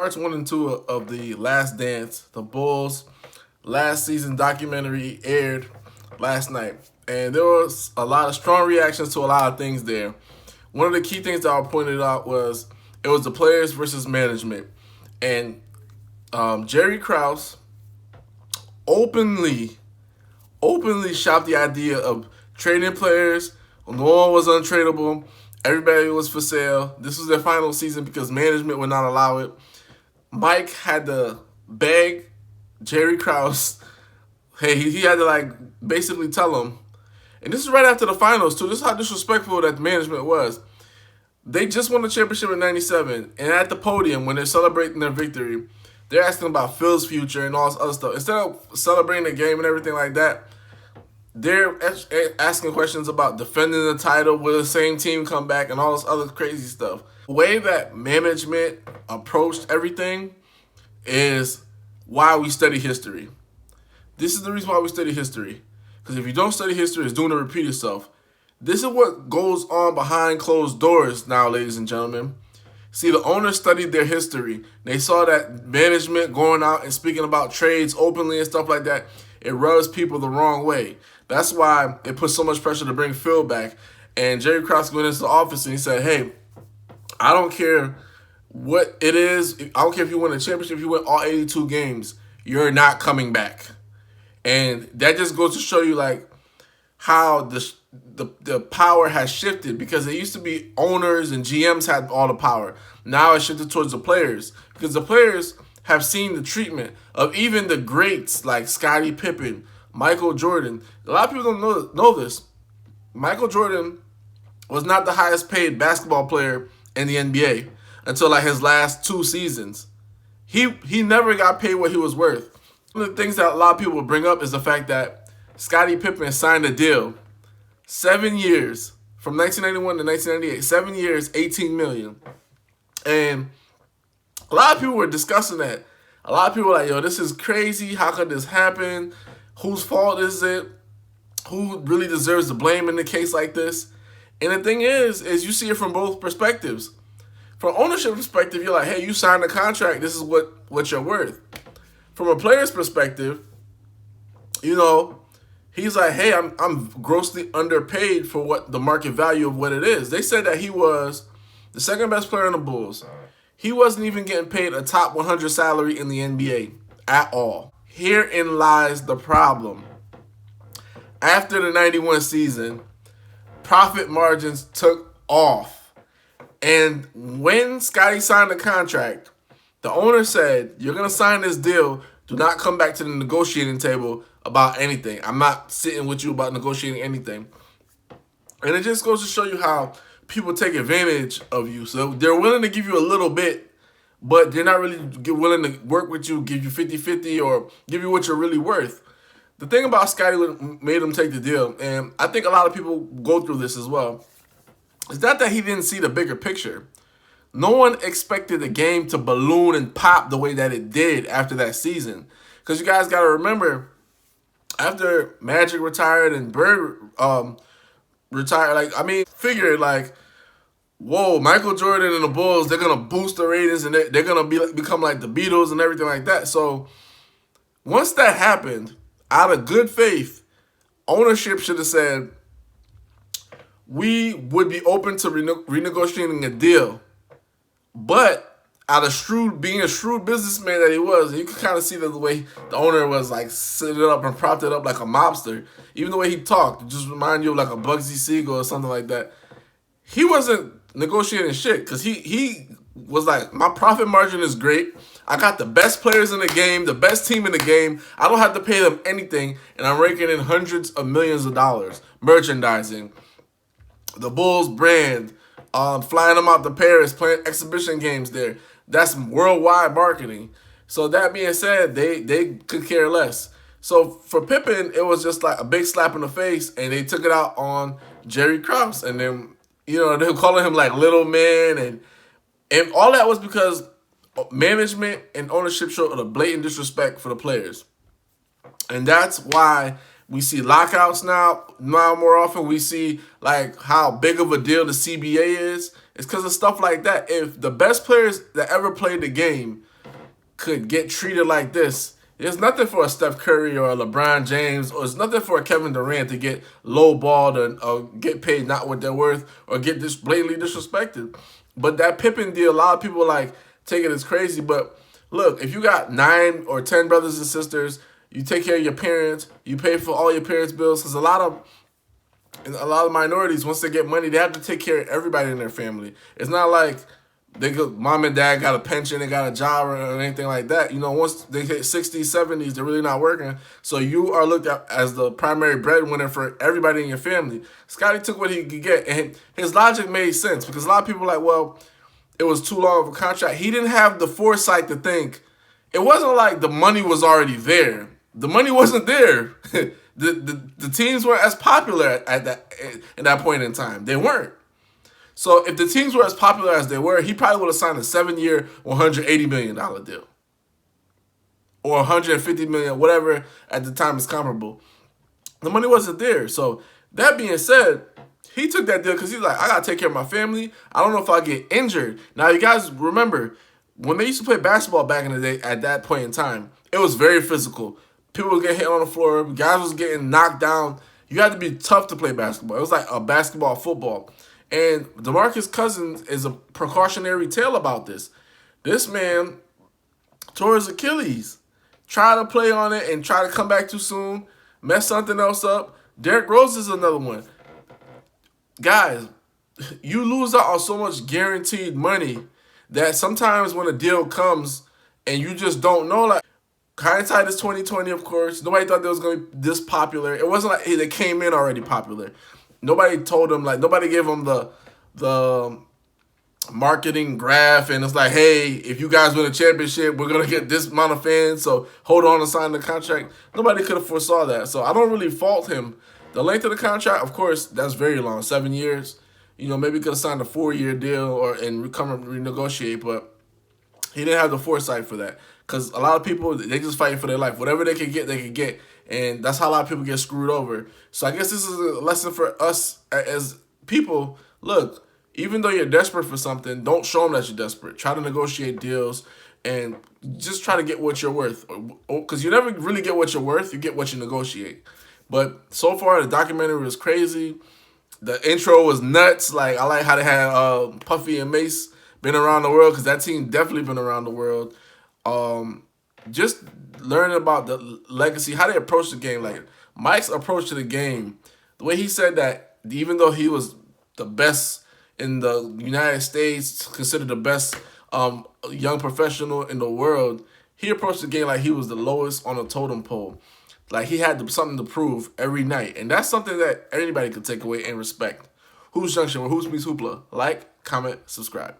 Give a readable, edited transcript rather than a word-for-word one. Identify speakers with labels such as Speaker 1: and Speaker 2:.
Speaker 1: parts 1 and 2 of The Last Dance, the Bulls' last season documentary, aired last night. And there was a lot of strong reactions to a lot of things there. One of the key things that I pointed out was it was the players versus management. And Jerry Krause openly shopped the idea of trading players. No one was untradeable. Everybody was for sale. This was their final season because management would not allow it. Mike had to beg Jerry Krause. Hey, he had to basically tell him. And this is right after the finals too. This is how disrespectful that management was. They just won the championship in '97, and at the podium when they're celebrating their victory, they're asking about Phil's future and all this other stuff. Instead of celebrating the game and everything like that, they're asking questions about defending the title, will the same team come back, and all this other crazy stuff. The way that management approached everything is why we study history. This is the reason why we study history. Because if you don't study history, it's doomed to repeat itself. This is what goes on behind closed doors now, ladies and gentlemen. See, the owners studied their history. They saw that management going out and speaking about trades openly and stuff like that, it rubs people the wrong way. That's why it put so much pressure to bring Phil back. And Jerry Krause went into the office and he said, hey, I don't care what it is. I don't care if you win a championship, if you win all 82 games, you're not coming back. And that just goes to show you how the power has shifted, because it used to be owners and GMs had all the power. Now it's shifted towards the players, because the players have seen the treatment of even the greats like Scottie Pippen, Michael Jordan. A lot of people don't know this. Michael Jordan was not the highest paid basketball player in the NBA until his last 2 seasons. He never got paid what he was worth. One of the things that a lot of people bring up is the fact that Scottie Pippen signed a deal, 7 years, from 1991 to 1998, 7 years, $18 million. And a lot of people were discussing that. A lot of people were like, yo, this is crazy. How could this happen? Whose fault is it? Who really deserves the blame in a case like this? And the thing is you see it from both perspectives. From ownership perspective, you're like, hey, you signed a contract. This is what you're worth. From a player's perspective, he's like, hey, I'm grossly underpaid for what the market value of what it is. They said that he was the second best player in the Bulls. He wasn't even getting paid a top 100 salary in the NBA at all. Herein lies the problem. After the 91 season, profit margins took off. And when Scottie signed the contract, the owner said, you're going to sign this deal. Do not come back to the negotiating table about anything. I'm not sitting with you about negotiating anything. And it just goes to show you how people take advantage of you. So they're willing to give you a little bit, but they're not really willing to work with you, give you 50-50, or give you what you're really worth. The thing about Scottie made him take the deal, and I think a lot of people go through this as well, is not that he didn't see the bigger picture. No one expected the game to balloon and pop the way that it did after that season. Because you guys got to remember, after Magic retired and Bird retired, whoa, Michael Jordan and the Bulls, they're going to boost the ratings and they're going to become like the Beatles and everything like that. So once that happened, out of good faith, ownership should have said, we would be open to renegotiating a deal. But out of being a shrewd businessman that he was, you could kind of see that the way the owner was sitting up and propped it up like a mobster. Even the way he talked, just remind you of a Bugsy Siegel or something like that. He wasn't negotiating shit, because he was like, my profit margin is great. I got the best players in the game, the best team in the game. I don't have to pay them anything, and I'm raking in hundreds of millions of dollars. Merchandising, the Bulls brand, flying them out to Paris, playing exhibition games there. That's worldwide marketing. So that being said, they could care less. So for Pippen, it was just a big slap in the face, and they took it out on Jerry Krause. And then, they were calling him little man, and all that was because management and ownership showed a blatant disrespect for the players. And that's why we see lockouts now more often. We see how big of a deal the CBA is. It's because of stuff like that. If the best players that ever played the game could get treated like this. There's nothing for a Steph Curry or a LeBron James, or it's nothing for a Kevin Durant to get lowballed or get paid not what they're worth or get this blatantly disrespected. But that Pippen deal, a lot of people like take it as crazy. But look, if you got 9 or 10 brothers and sisters, you take care of your parents, you pay for all your parents' bills. Because a lot of minorities, once they get money, they have to take care of everybody in their family. It's not like mom and dad got a pension, they got a job or anything like that. You know, once they hit 60s, 70s, they're really not working. So you are looked at as the primary breadwinner for everybody in your family. Scottie took what he could get, and his logic made sense because a lot of people are like, well, it was too long of a contract. He didn't have the foresight to think. It wasn't like the money was already there. The money wasn't there. the teams weren't as popular at that point in time. They weren't. So if the teams were as popular as they were, he probably would have signed a 7-year, $180 million deal. Or $150 million, whatever at the time is comparable. The money wasn't there. So that being said, he took that deal because he's like, I got to take care of my family. I don't know if I get injured. Now, you guys remember, when they used to play basketball back in the day, at that point in time, it was very physical. People would get hit on the floor. Guys was getting knocked down. You had to be tough to play basketball. It was like a basketball football. And DeMarcus Cousins is a precautionary tale about this. This man tore his Achilles. Tried to play on it and try to come back too soon. Mess something else up. Derrick Rose is another one. Guys, you lose out on so much guaranteed money that sometimes when a deal comes and you just don't know, like, hindsight is 2020, of course. Nobody thought they was going to be this popular. It wasn't like, hey, they came in already popular. Nobody told them, like, nobody gave them the marketing graph, and it's like, hey, if you guys win a championship, we're going to get this amount of fans, so hold on to sign the contract. Nobody could have foresaw that, so I don't really fault him. The length of the contract, of course, that's very long, 7 years. You know, maybe could have signed a 4-year deal and come and renegotiate, but he didn't have the foresight for that. Because a lot of people, they just fighting for their life. Whatever they can get, they can get. And that's how a lot of people get screwed over. So I guess this is a lesson for us as people. Look, even though you're desperate for something, don't show them that you're desperate. Try to negotiate deals and just try to get what you're worth. Because you never really get what you're worth. You get what you negotiate. But so far, the documentary was crazy. The intro was nuts. Like, I like how they had Puffy and Mace been around the world, because that team definitely been around the world. Just learning about the legacy, how they approach the game. Like, Mike's approach to the game, the way he said that even though he was the best in the United States, considered the best young professional in the world, he approached the game like he was the lowest on a totem pole. Like, he had something to prove every night. And that's something that anybody could take away and respect. Hoops Junction, where hoops meets hoopla. Like, comment, subscribe.